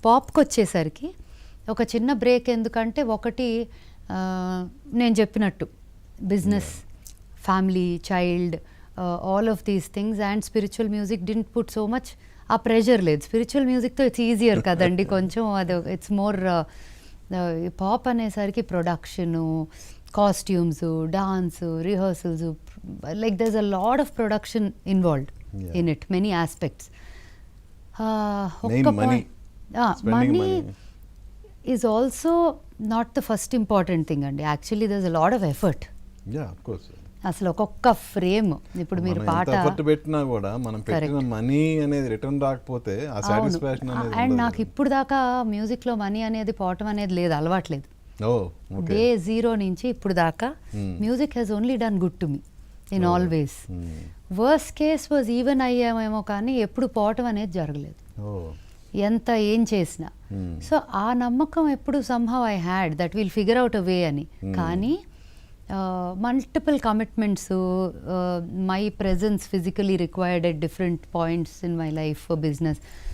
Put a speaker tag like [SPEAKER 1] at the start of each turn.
[SPEAKER 1] పాప్కి వచ్చేసరికి ఒక చిన్న బ్రేక్, ఎందుకంటే ఒకటి నేను చెప్పినట్టు business, family, child, all of these things and spiritual music didn't put so much ఆ ప్రెషర్ లేదు. స్పిరిచువల్ మ్యూజిక్తో ఇట్స్ ఈజియర్ కదండి కొంచెం, అది ఇట్స్ మోర్. పాప్ అనేసరికి production, costumes, dance, rehearsals, like there's a lot of production involved in it, many aspects. Money is also not the first important thing అండి. Actually there's a lot of effort. అసలు ఒక్కొక్క frame, ఇప్పుడు మీరు పాట
[SPEAKER 2] పెట్టినా కూడా మనం పెట్టిన మనీ అనేది రిటర్న్ రాకపోతే ఆ సాటిస్ఫాక్షన్ అనేది.
[SPEAKER 1] అండ్ నాకు ఇప్పుడు దాకా మ్యూజిక్లో మనీ అనేది పోవటం అనేది లేదు, అలవాట్లేదు. డే జీరో నుంచి ఇప్పుడు దాకా music has only done good to me in always. Worst case was even అయ్యామేమో కానీ ఎప్పుడు పోవటం అనేది జరగలేదు, ఎంత ఏం చేసినా. సో ఆ నమ్మకం ఎప్పుడు somehow I had that will figure out a way అని. కానీ multiple commitments, my presence physically required at different points in my life for business.